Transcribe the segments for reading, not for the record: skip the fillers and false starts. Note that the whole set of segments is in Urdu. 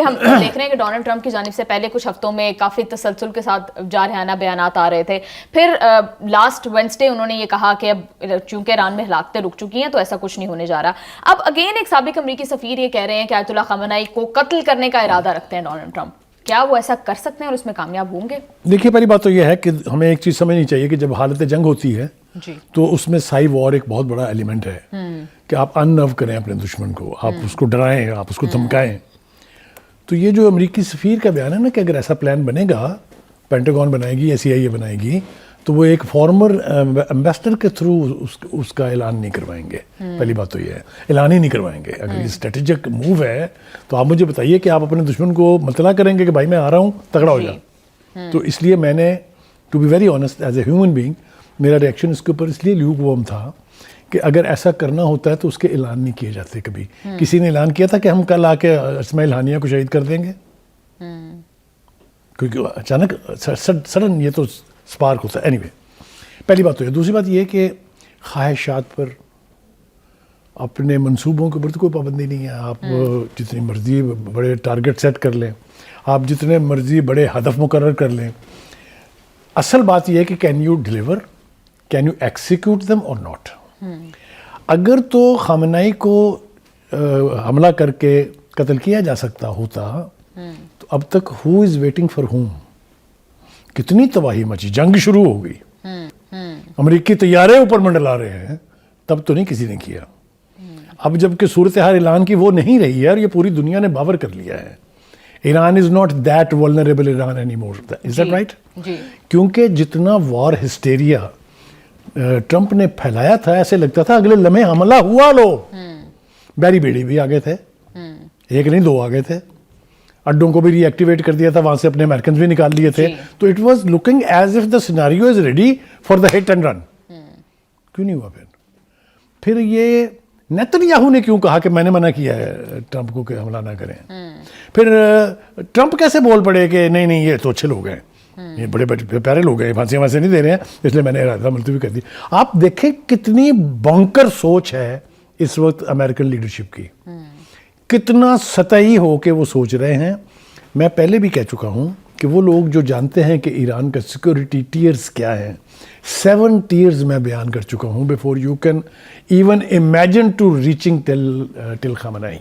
ہم دیکھ رہے ہیں کہ ڈونلڈ ٹرمپ کی جانب سے پہلے کچھ ہفتوں میں کافی تسلسل کے ساتھ جارحانہ بیانات آ رہے تھے، پھر لاسٹ وینسڈے انہوں نے یہ کہا کہ اب چونکہ ایران میں ہلاکتیں رک چکی ہیں تو ایسا کچھ نہیں ہونے جا رہا. اب اگین ایک سابق امریکی سفیر یہ کہہ رہے ہیں کہ آیت اللہ خامنہئی کو قتل کرنے کا ارادہ رکھتے ہیں ڈونلڈ ٹرمپ. کیا وہ ایسا کر سکتے ہیں اور اس میں کامیاب ہوں گے؟ دیکھیے پہلی بات تو یہ ہے کہ ہمیں ایک چیز سمجھنی چاہیے کہ جب حالت جنگ ہوتی ہے تو اس میں سائی وار ایک بہت بڑا ایلیمنٹ ہے کہ آپ ان نرو کریں اپنے دشمن کو، آپ اس کو ڈرائیں، آپ اس کو دھمکائیں. تو یہ جو امریکی سفیر کا بیان ہے نا کہ اگر ایسا پلان بنے گا، پینٹاگون بنائے گی یا CIA بنائے گی، تو وہ ایک فارمر امبیسڈر کے تھرو اس کا اعلان نہیں کروائیں گے. پہلی بات تو یہ ہے، اعلان ہی نہیں کروائیں گے. اگر یہ اسٹریٹجک موو ہے تو آپ مجھے بتائیے کہ آپ اپنے دشمن کو مطلع کریں گے کہ بھائی میں آ رہا ہوں، تگڑا ہو جا. تو اس لیے میں نے to be very honest as a human being میرا ریئیکشن اس کے اوپر اس لیے لیوک وارم تھا کہ اگر ایسا کرنا ہوتا ہے تو اس کے اعلان نہیں کیے جاتے. کبھی کسی نے اعلان کیا تھا کہ ہم کل آ کے اسماعیل ہانیہ کو شہید کر دیں گے؟ کیونکہ اچانک سڈن یہ تو سپارک ہوتا ہے. اینی وے پہلی بات تو ہے. دوسری بات یہ کہ خواہشات پر اپنے منصوبوں کے اوپر تو کوئی پابندی نہیں ہے. آپ جتنی مرضی بڑے ٹارگٹ سیٹ کر لیں، آپ جتنے مرضی بڑے ہدف مقرر کر لیں، اصل بات یہ ہے کہ can you deliver, can you execute them or not. اگر تو خامنہئی کو حملہ کر کے قتل کیا جا سکتا ہوتا تو اب تک ہو از ویٹنگ فار ہوم؟ کتنی تباہی مچی، جنگ شروع ہو گئی، امریکی طیارے اوپر منڈلا رہے ہیں، تب تو نہیں کسی نے کیا. اب جب کہ صورتحال اعلان کی وہ نہیں رہی ہے اور یہ پوری دنیا نے باور کر لیا ہے. Iran is not that vulnerable Iran any more. Is that right? کیونکہ جتنا وار ہسٹیریا ٹرمپ نے پھیلایا تھا، ایسے لگتا تھا اگلے لمحے حملہ ہوا. لو بیری بیڑی بھی آگے تھے، ایک نہیں دو آگے تھے، اڈوں کو بھی ری ایکٹیویٹ کر دیا تھا، وہاں سے اپنے امریکنز بھی نکال لیے تھے. تو it was looking as if the scenario is ready for the hit and run. کیوں نہیں ہوا پھر یہ نیتن یاہو نے کیوں کہا کہ میں نے منع کیا ہے ٹرمپ کو کہ حملہ نہ کریں؟ پھر ٹرمپ کیسے بول پڑے کہ نہیں نہیں یہ تو اچھے لوگ ہیں، یہ بڑے پیارے لوگ ہیں، پھانسی وانسی نہیں دے رہے ہیں، اس لیے میں نے ارادہ ملتوی کر دی. آپ دیکھیں کتنی بونکر سوچ ہے اس وقت امریکن لیڈرشپ کی، کتنا سطحی ہو کے وہ سوچ رہے ہیں. میں پہلے بھی کہہ چکا ہوں کہ وہ لوگ جو جانتے ہیں کہ ایران کا سیکورٹی ٹیئرز کیا ہیں، 7 ٹیئرز میں بیان کر چکا ہوں before you can even imagine to reaching till Khamenei.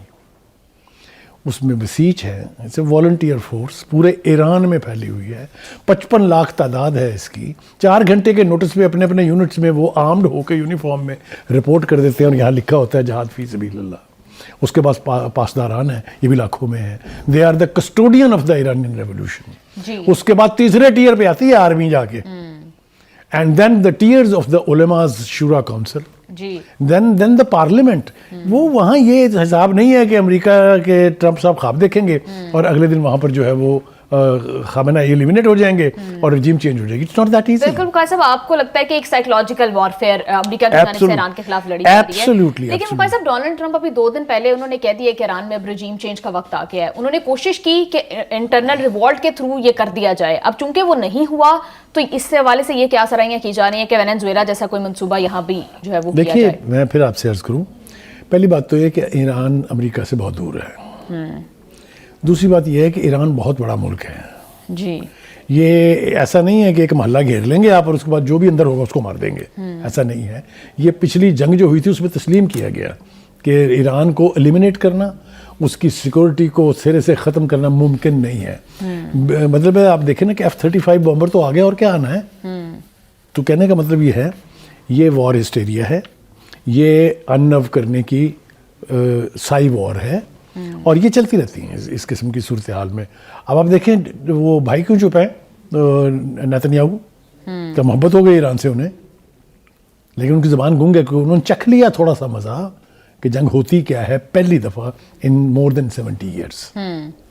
اس میں بسیج ہے، اٹس اے والنٹیئر فورس، پورے ایران میں پھیلی ہوئی ہے، 55 لاکھ تعداد ہے اس کی. 4 گھنٹے کے نوٹس پہ اپنے اپنے یونٹس میں وہ آرمڈ ہو کے یونیفارم میں رپورٹ کر دیتے ہیں، اور یہاں لکھا ہوتا ہے جہاد فی سبیل اللہ. اس کے پاس پاسداران ہیں، یہ بھی لاکھوں میں ہیں. They are the custodian of the Iranian revolution. اس کے بعد تیسرے ٹیئر پہ آتی ہے آرمی جا کے، and then the tiers of the علماز شورا کونسل، دین دا پارلیمنٹ. وہ وہاں یہ حساب نہیں ہے کہ امریکہ کے ٹرمپ صاحب خواب دیکھیں گے اور اگلے دن وہاں پر جو ہے وہ خامنہئی ایلیمنیٹ ہو جائیں گے اور رجیم چینج ہو جائے گی. It's not that easy. بالکل مقاصد صاحب، آپ کو لگتا ہے کہ ایک سائیکولوجیکل وارفیئر امریکہ کی جانب سے ایران کے خلاف لڑی جاتی ہے؟ لیکن مقاصد صاحب ڈونلڈ ٹرمپ ابھی 2 دن پہلے انہوں نے کہہ دیا کہ ایران میں اب رجیم چینج کا وقت آ گیا ہے. انہوں نے کوشش کی کہ انٹرنل ریوولٹ کے تھرو یہ کر دیا جائے. اب چونکہ وہ نہیں ہوا تو اس حوالے سے یہ کیا سرائیاں کی جا رہی ہیں کہ وینزویلا جیسا کوئی منصوبہ یہاں بھی جو ہے وہ کیا جائے؟ دیکھیے میں پھر آپ سے عرض کروں، پہلی بات تو یہ کہ ایران امریکہ سے بہت دور ہے. دوسری بات یہ ہے کہ ایران بہت بڑا ملک ہے. جی، یہ ایسا نہیں ہے کہ ایک محلہ گھیر لیں گے آپ اور اس کے بعد جو بھی اندر ہوگا اس کو مار دیں گے. ایسا نہیں ہے. یہ پچھلی جنگ جو ہوئی تھی اس میں تسلیم کیا گیا کہ ایران کو ایلیمنیٹ کرنا، اس کی سیکورٹی کو سرے سے ختم کرنا ممکن نہیں ہے. مطلب ہے آپ دیکھیں نا کہ F-35 بمبر تو آ گیا اور کیا آنا ہے. تو کہنے کا مطلب یہ ہے یہ وار ہسٹیریا ہے، یہ ان نو کرنے کی سائی وار ہے، اور یہ چلتی رہتی ہیں اس قسم کی صورتحال میں. اب آپ دیکھیں وہ بھائی کیوں چپ ہیں نیتن یاہو؟ کیا محبت ہو گئی ایران سے انہیں؟ لیکن ان کی زبان گونگ ہے کہ انہوں نے چکھ لیا تھوڑا سا مزہ کہ جنگ ہوتی کیا ہے پہلی دفعہ ان مور دین 70 ایئرس.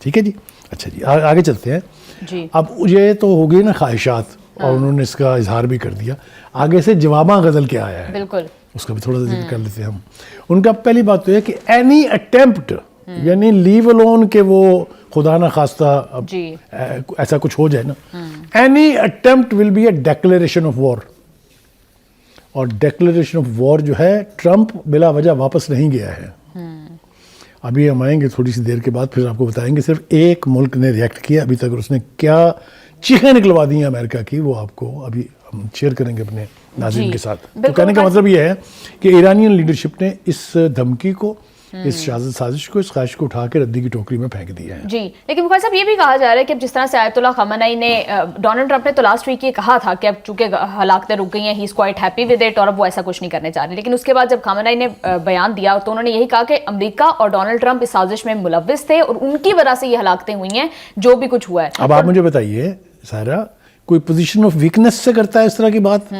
ٹھیک ہے جی. اچھا جی آگے چلتے ہیں. اب یہ تو ہو گئی نا خواہشات، اور انہوں نے اس کا اظہار بھی کر دیا. آگے سے جواباں غزل کیا آیا ہے بالکل اس کا بھی تھوڑا سا ذکر کر لیتے ہیں ہم. ان کا پہلی بات تو یہ کہ اینی اٹیمپٹ، یعنی لیو الون کہ وہ خدا نہ خواستہ ایسا کچھ ہو جائے نا، any attempt will be a declaration of war. اور ڈیکلیریشن آف وار جو ہے ٹرمپ بلا وجہ واپس نہیں گیا ہے. ابھی ہم آئیں گے تھوڑی سی دیر کے بعد، پھر آپ کو بتائیں گے صرف ایک ملک نے ریئیکٹ کیا ابھی تک، اور اس نے کیا چیخیں نکلوا دی ہیں امریکہ کی، وہ آپ کو ابھی ہم شیئر کریں گے اپنے ناظرین کے ساتھ. تو کہنے کا مطلب یہ ہے کہ ایرانین لیڈرشپ نے اس دھمکی کو، اس سازش کو، اس خواہش کو اٹھا کے ردی کی ٹوکری میں پھینک دیا ہے. جی لیکن بخاری صاحب یہ بھی کہا جا رہا ہے کہ جس طرح سے آیت اللہ خامنئی نے، ڈونلڈ ٹرمپ نے تو لاسٹ ویک یہ کہا تھا کہ اب چونکہ ہلاکتیں رک گئی ہیں، he is quite happy with it, اور اب وہ ایسا کچھ نہیں کرنے چاہ رہے. لیکن اس کے بعد جب خامنئی نے بیان دیا تو انہوں نے یہی کہا کہ امریکہ اور ڈونلڈ ٹرمپ اس سازش میں ملوث تھے اور ان کی وجہ سے یہ ہلاکتیں ہوئی ہیں جو بھی کچھ ہوا ہے. اب آپ مجھے بتائیے سارا، کوئی پوزیشن آف ویکنس سے کرتا ہے اس طرح کی بات؟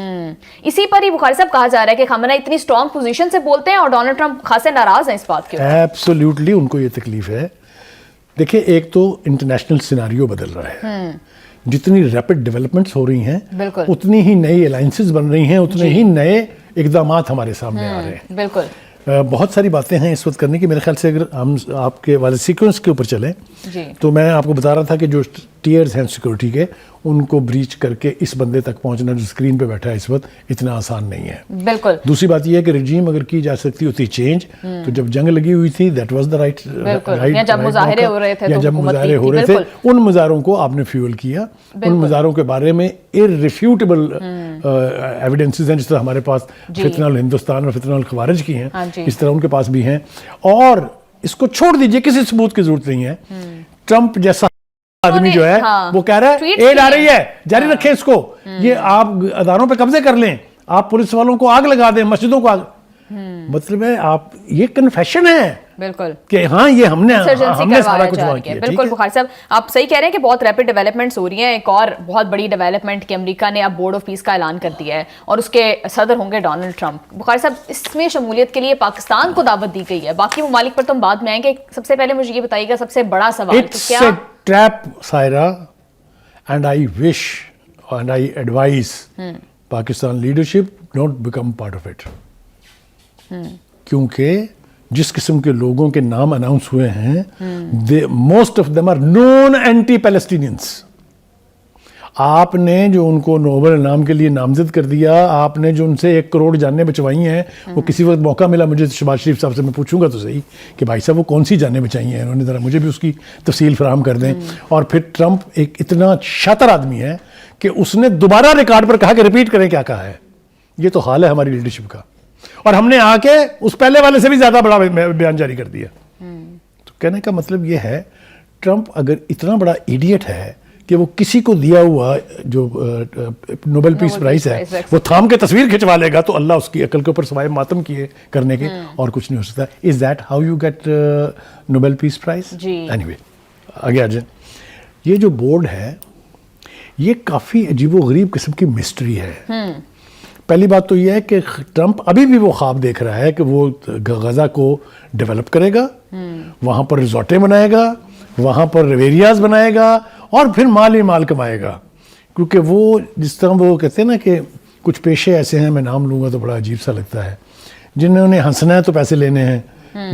اسی پر ہی بخاری صاحب کہا جا رہا ہے کہ خامنہ اتنی سٹرونگ پوزیشن سے بولتے ہیں اور ڈونلڈ ٹرمپ خاصے ناراض ہیں اس بات کے. ایبسولیوٹلی ان کو یہ تکلیف ہے. دیکھیں، ایک تو انٹرنیشنل سیناریو بدل رہا ہے، جتنی ریپڈ ڈیولپمنٹس ہو رہی ہیں اتنی ہی نئی الائنسز بن رہی ہیں، اتنے ہی نئے اقدامات ہمارے سامنے آ رہے ہیں. بالکل بہت ساری باتیں ہیں اس وقت کرنے کی. میرے خیال سے اگر ہم آپ کے والے سیکوینس کے اوپر چلیں تو میں آپ کو بتا رہا تھا کہ جو ٹیئرز ہیں سیکورٹی کے، ان کو بریچ کر کے اس بندے تک پہنچنا جو اسکرین پہ بیٹھا ہے اس وقت، اتنا آسان نہیں ہے. بالکل. دوسری بات یہ ہے کہ رجیم اگر کی جا سکتی ہوتی چینج تو جب جنگ لگی ہوئی تھی دیٹ واز دا رائٹ، یا جب مظاہرے ہو رہے تھے ان مظاہروں کو آپ نے فیول کیا. ان مظاہروں کے بارے میں irrefutable ایویڈنسز ہیں، جس طرح ہمارے پاس فتنہ الہندوستان اور فتنہ الخوارج کی ہیں، اس طرح ان کے پاس بھی ہیں. اور اس کو چھوڑ دیجئے، کسی ثبوت کی ضرورت نہیں ہے. ٹرمپ جیسا آدمی جو ہے وہ کہہ رہا ہے ایڈ آ رہی ہے، جاری رکھیں اس کو، یہ آپ اداروں پہ قبضے کر لیں، آپ پولیس والوں کو آگ لگا دیں، مسجدوں کو آگ. مطلب ہے آپ، یہ کنفیشن ہے بالکل کہ ہاں یہ ہم نے سارا کچھ وہاں کیا. بالکل بخاری صاحب آپ صحیح کہہ رہے ہیں کہ بہت ریپڈ ڈیولپمنٹس ہو رہی ہیں. ایک اور بہت بڑی ڈیولپمنٹ کہ امریکہ نے اب بورڈ آف پیس کا اعلان کر دیا ہے اور اس کے صدر ہوں گے ڈونلڈ ٹرمپ. بخاری صاحب اس میں شمولیت کے لیے پاکستان کو دعوت دی گئی ہے، باقی ممالک پر تو ہم بعد میں آئیں گے. سب سے پہلے مجھے یہ بتائیے گا سب سے بڑا سوال کہ کیا ٹریپ سائرا، and I wish and I advise Pakistan leadership don't become part of it. کیونکہ جس قسم کے لوگوں کے نام اناؤنس ہوئے ہیں، most of them are known anti Palestinians. آپ نے جو ان کو نوبل انعام کے لیے نامزد کر دیا، آپ نے جو ان سے 1 کروڑ جانیں بچوائی ہیں، وہ کسی وقت موقع ملا مجھے شہباز شریف صاحب سے میں پوچھوں گا تو صحیح کہ بھائی صاحب وہ کون سی جانیں بچائی ہیں انہوں نے، ذرا مجھے بھی اس کی تفصیل فراہم کر دیں. اور پھر ٹرمپ ایک اتنا شاطر آدمی ہے کہ اس نے دوبارہ ریکارڈ پر کہا کہ ریپیٹ کریں کیا کہا ہے. یہ تو حال ہے ہماری لیڈرشپ کا، اور ہم نے آ کے اس پہلے والے سے بھی زیادہ بڑا بیان جاری کر دیا. تو کہنے کا مطلب یہ ہے ٹرمپ اگر اتنا بڑا ایڈیٹ ہے کہ وہ کسی کو دیا ہوا جو نوبل پیس پرائز ہے وہ تھام کے تصویر کھنچوا لے گا تو اللہ اس کی عقل کے اوپر سوائے ماتم کیے کرنے کے اور کچھ نہیں ہو سکتا. Is that how you get Nobel peace prize? Anyway آگے آ جائیں. یہ جو بورڈ ہے یہ کافی عجیب و غریب قسم کی مسٹری ہے. پہلی بات تو یہ ہے کہ ٹرمپ ابھی بھی وہ خواب دیکھ رہا ہے کہ وہ غزہ کو ڈیولپ کرے گا، وہاں پر ریزورٹیں بنائے گا، وہاں پر ریویریاز بنائے گا اور پھر مال ہی مال کمائے گا. کیونکہ وہ جس طرح وہ کہتے ہیں نا کہ کچھ پیشے ایسے ہیں، میں نام لوں گا تو بڑا عجیب سا لگتا ہے، جنہوں نے ہنسنا ہے تو پیسے لینے ہیں،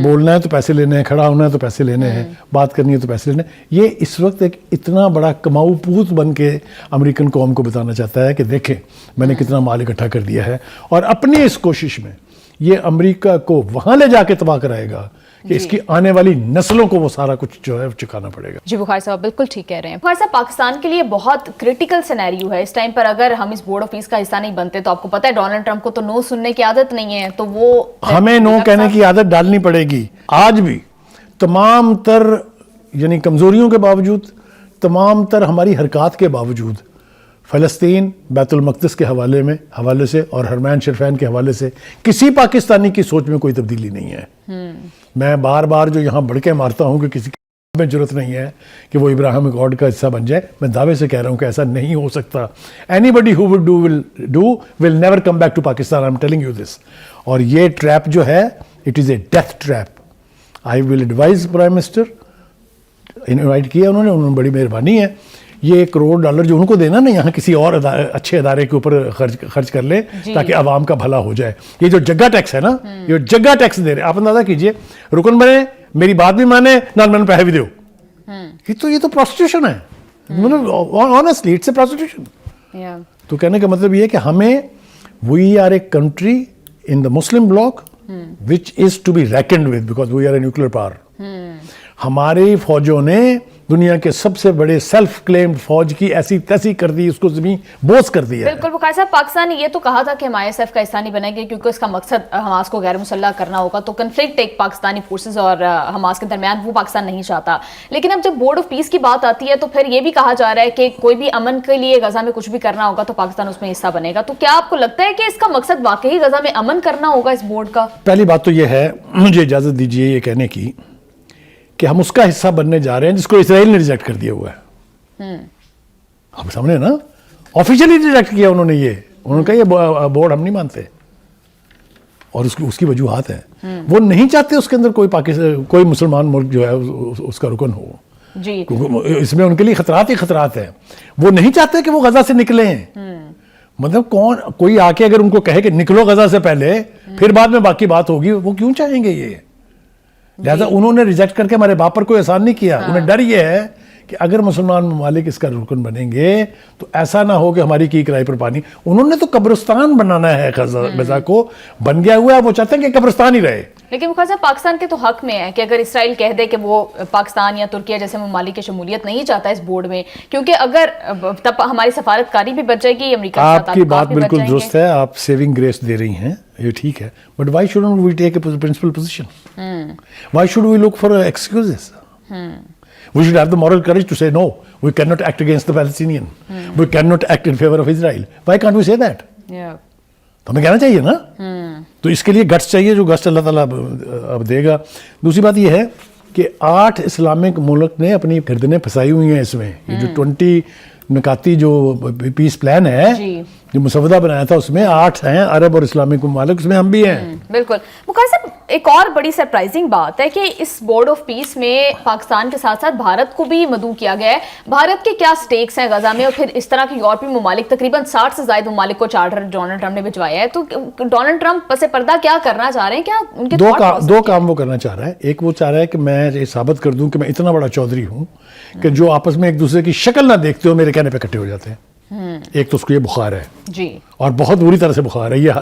بولنا ہے تو پیسے لینے ہیں، کھڑا ہونا ہے تو پیسے لینے ہیں، بات کرنی ہے تو پیسے لینے ہیں. یہ اس وقت ایک اتنا بڑا کماؤ پوت بن کے امریکن قوم کو بتانا چاہتا ہے کہ دیکھیں میں نے کتنا مال اکٹھا کر دیا ہے، اور اپنی اس کوشش میں یہ امریکہ کو وہاں لے جا کے تباہ کرائے گا کہ اس کی آنے والی نسلوں کو وہ سارا کچھ جو ہے چکانا پڑے گا. جی بخاری صاحب بالکل ٹھیک کہہ رہے ہیں. بخاری صاحب پاکستان کے لیے بہت کرٹیکل سینیریو ہے اس ٹائم پر. اگر ہم اس بورڈ آف پیس کا حصہ نہیں بنتے تو آپ کو پتہ ہے ڈونلڈ ٹرمپ کو تو نو سننے کی عادت نہیں ہے، تو وہ ہمیں نو کہنے کی عادت ڈالنی پڑے گی. آج بھی تمام تر یعنی کمزوریوں کے باوجود، تمام تر ہماری حرکات کے باوجود، فلسطین بیت المقدس کے حوالے سے اور حرمین شریفین کے حوالے سے کسی پاکستانی کی سوچ میں کوئی تبدیلی نہیں ہے. میں بار بار جو یہاں بڑکے مارتا ہوں کہ کسی میں ضرورت نہیں ہے کہ وہ ابراہیم اکارڈ کا حصہ بن جائے، میں دعوے سے کہہ رہا ہوں کہ ایسا نہیں ہو سکتا. Anybody who would do will never come back to Pakistan. I am telling you this. اور یہ ٹریپ جو ہے it is a death trap. I will advise prime minister, invite کیا انہوں نے بڑی مہربانی ہے. یہ $1 کروڑ جو ان کو دینا نا یہاں کسی اور اچھے ادارے کے اوپر خرچ کر لیں تاکہ عوام کا بھلا ہو جائے. یہ جو جگہ ٹیکس ہے نا، یہ جگہ ٹیکس دے رہے آپ اندازہ کیجئے، رکن بنے، میری بات بھی مانے، نہ میں پیسے بھی دو. یہ تو پروسٹیوشن ہے، مطلب آنیسٹلی اٹس اے پروسٹیوشن. تو کہنے کا مطلب یہ ہے کہ ہمیں we are a country in the Muslim bloc which is to be reckoned with because we are a nuclear power. ہماری فوجوں نے دنیا کے سب سے بڑے سیلف کلیمڈ فوج کی ایسی تیسی کر دی, اس کو زمین بوس کر دیا. بالکل بخاری صاحب, پاکستان نے یہ تو کہا تھا کہ ہم ISF کا حصہ نہیں بنے گے کیونکہ اس کا مقصد حماس کو غیر مسلح کرنا ہوگا, تو کنفلکٹ ایک پاکستانی فورسز اور حماس کے درمیان وہ پاکستان نہیں چاہتا. لیکن اب جب بورڈ آف پیس کی بات آتی ہے تو پھر یہ بھی کہا جا رہا ہے کہ کوئی بھی امن کے لیے غزہ میں کچھ بھی کرنا ہوگا تو پاکستان اس میں حصہ بنے گا. تو کیا آپ کو لگتا ہے کہ اس کا مقصد واقعی غزہ میں امن کرنا ہوگا اس بورڈ کا؟ پہلی بات تو یہ ہے, مجھے اجازت دیجیے یہ کہنے کی کہ ہم اس کا حصہ بننے جا رہے ہیں جس کو اسرائیل نے ریجیکٹ کر دیا ہوا ہے. آپ سامنے نا, آفیشلی ریجیکٹ کیا انہوں نے. انہوں نے کہا یہ بورڈ ہم نہیں مانتے, اور اس کی وجوہات ہیں. وہ نہیں چاہتے اس کے اندر کوئی مسلمان ملک جو ہے اس کا رکن ہو جی, اس میں ان کے لیے خطرات ہی خطرات ہیں. وہ نہیں چاہتے کہ وہ غزہ سے نکلیں. مطلب کوئی آ کے اگر ان کو کہے کہ نکلو غزہ سے پہلے پھر بعد میں باقی بات ہوگی, وہ کیوں چاہیں گے یہ؟ لہذا انہوں نے ریجیکٹ کر کے ہمارے باپ پر کوئی احسان نہیں کیا. انہیں ڈر یہ ہے کہ اگر مسلمان ممالک اس کا رکن بنیں گے تو ایسا نہ ہو کہ ہماری کی کرائی پر پانی. انہوں نے تو قبرستان بنانا ہے غزہ کو, بن گیا ہوا ہے, وہ چاہتے ہیں کہ قبرستان ہی رہے. لیکن مختصر پاکستان کے تو حق میں ہے کہ اگر اسرائیل کہہ دے کہ وہ پاکستان یا ترکیہ جیسے ممالک کی شمولیت نہیں چاہتا اس بورڈ میں, کیونکہ اگر تب ہماری سفارتکاری بھی بچ جائے گی, امریکہ کے ساتھ آپ کی بات بالکل درست ہے, آپ سیونگ گریس دے رہی ہیں, یہ ٹھیک ہے, but why shouldn't we take a principle position? Why should we look for excuses? We should have the moral courage to say no. We cannot act against the Palestinian. We cannot act in favor of Israel. Why can't we say that? تو ہمیں کہنا چاہیے نا. تو اس کے لیے گٹس چاہیے, جو گٹس اللہ تعالیٰ اب دے گا. دوسری بات یہ ہے کہ 8 اسلامک ملک نے اپنی گردنیں پھنسائی ہوئی ہیں اس میں. یہ جو 20 نکاتی جو پیس پلان ہے جو مسودہ بنایا تھا, اس میں 8 ہیں عرب اور اسلامک ممالک, اس میں ہم بھی ہیں. بالکل. مختصر صاحب, ایک اور بڑی سرپرائزنگ بات ہے کہ اس بورڈ آف پیس میں پاکستان کے ساتھ ساتھ بھارت کو بھی مدعو کیا گیا ہے. بھارت کے کیا سٹیکس ہیں غزہ میں, اور پھر اس طرح کے یورپی ممالک تقریباً 60 سے زائد ممالک کو چارٹر ڈونلڈ ٹرمپ نے بھجوایا ہے. تو ڈونلڈ ٹرمپ پس پردہ کیا کرنا چاہ رہے ہیں؟ کیا ان کے دو کام وہ کرنا چاہ رہا ہے. ایک وہ چاہ رہا ہے کہ میں یہ ثابت کر دوں کہ میں اتنا بڑا چودھری ہوں کہ جو آپس میں ایک دوسرے کی شکل نہ دیکھتے ہو میرے کہنے پہ اکٹھے ہو جاتے ہیں. ایک تو اس کو یہ بخار ہے جی, اور بہت بری طرح سے بخار ہے. یہ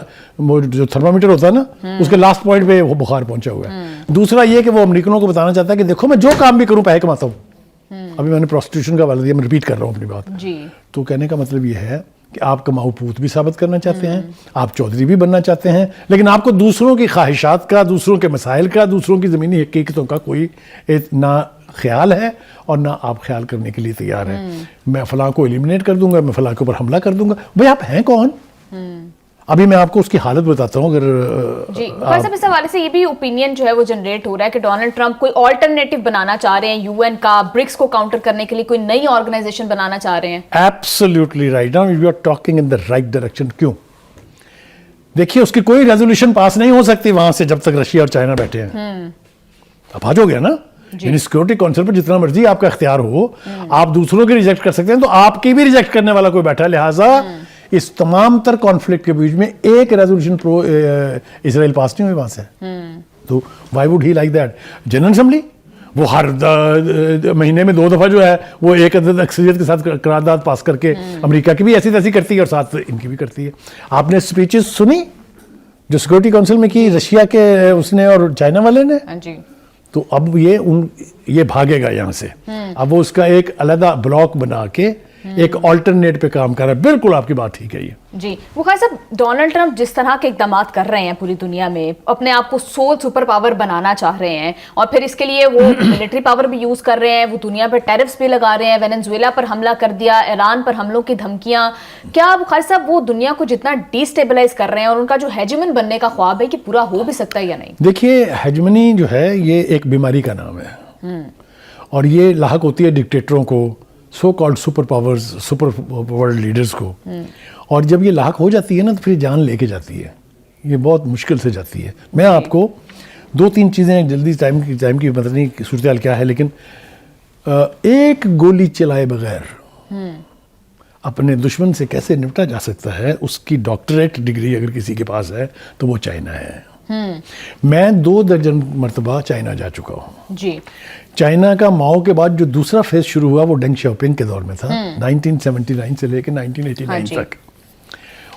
جو تھرمامیٹر ہوتا ہے نا, اس کے لاسٹ پوائنٹ پہ وہ بخار پہنچا ہوا ہے. دوسرا یہ کہ وہ امریکنوں کو بتانا چاہتا ہے کہ دیکھو میں جو کام بھی کروں پیسے کماتا ہوں. ابھی میں نے پروسٹیٹیوشن کا حوالہ دیا, میں ریپیٹ کر رہا ہوں اپنی بات. تو کہنے کا مطلب یہ ہے کہ آپ کماؤ پوت بھی ثابت کرنا چاہتے ہیں, آپ چودھری بھی بننا چاہتے ہیں, لیکن آپ کو دوسروں کی خواہشات کا, دوسروں کے مسائل کا, دوسروں کی زمینی حقیقتوں کا کوئی نہ خیال ہے اور نہ آپ خیال کرنے کے لیے تیار ہیں. میں فلاں کو ایلیمنیٹ کر دوں گا, میں فلاں کے اوپر حملہ کر دوں گا. بھئی آپ ہیں کون؟ ابھی میں آپ کو اس کی حالت بتاتا ہوں. اگر جی صاحب, اس حوالے سے یہ بھی اوپینین جو ہے وہ جنریٹ ہو رہا ہے کہ ڈونلڈ ٹرمپ کوئی آلٹرنیٹو بنانا چاہ رہے ہیں UN کا, برکس کو کاؤنٹر کرنے کے لیے کوئی نئی آرگنائزیشن بنانا چاہ رہے ہیں. Absolutely right. Now you are talking in the right direction. کیوں؟ دیکھیے اس کی کوئی ریزولوشن پاس نہیں ہو سکتی وہاں سے جب تک رشیا اور چائنا بیٹھے ہیں. اب آج ہو گیا نا, یعنی سیکورٹی کونسل پر جتنا مرضی آپ کا اختیار ہو, آپ دوسروں کی ریجیکٹ کر سکتے ہیں, تو آپ کی بھی ریجیکٹ کرنے والا کوئی بیٹھا ہے. لہٰذا اس تمام تر کانفلکٹ کے بیچ میں ایک ریزولوشن پرو اسرائیل پاس نہیں ہوئی وہاں سے. تو Y would he like that? General assembly وہ ہر مہینے میں 2 دفعہ جو ہے وہ ایک عدد اکثریت کے ساتھ قرارداد پاس کر کے امریکہ کی بھی ایسی تیسی کرتی ہے اور ساتھ ان کی بھی کرتی ہے. آپ نے اسپیچز سنی جو سیکورٹی کونسل میں کی رشیا کے اس نے اور چائنا والے نے؟ تو اب یہ بھاگے گا یہاں سے. اب وہ اس کا ایک علیحدہ بلاک بنا کے ایک آلٹرنیٹ پہ کام کر رہا ہے. بالکل آپ کی بات ٹھیک ہے. یہ جی بخاری صاحب, ڈونلڈ ٹرمپ جس طرح کے اقدامات کر رہے ہیں پوری دنیا میں, اپنے آپ کو سول سپر پاور بنانا چاہ رہے ہیں, اور پھر اس کے لیے وہ ملٹری پاور بھی یوز کر رہے ہیں, وہ دنیا پہ ٹیرفز بھی لگا رہے ہیں, وینزویلا پر حملہ کر دیا, ایران پر حملوں کی دھمکیاں. کیا بخاری صاحب وہ دنیا کو جتنا ڈیسٹیبلائز کر رہے ہیں اور ان کا جو ہیجمن بننے کا خواب ہے کہ پورا ہو بھی سکتا ہے یا نہیں؟ دیکھیے ہیجمنی جو ہے یہ ایک بیماری کا نام ہے, اور یہ لاحق ہوتی ہے ڈکٹیٹروں کو, so called super powers, super world leaders کو. اور جب یہ لاحق ہو جاتی ہے نا تو پھر جان لے کے جاتی ہے, یہ بہت مشکل سے جاتی ہے. میں آپ کو 2-3 چیزیں جلدی ٹائم کی پتہ نہیں صورتحال کیا ہے, لیکن ایک گولی چلائے بغیر اپنے دشمن سے کیسے نپٹا جا سکتا ہے, اس کی ڈاکٹریٹ ڈگری اگر کسی کے پاس ہے تو وہ چائنا ہے. میں 2 درجن مرتبہ چائنا جا چکا ہوں. جی چائنا کا ماؤ کے بعد جو دوسرا فیز شروع ہوا وہ ڈینگ شیاؤپنگ کے دور میں تھا, 1979 سے لے کے 1989 تک.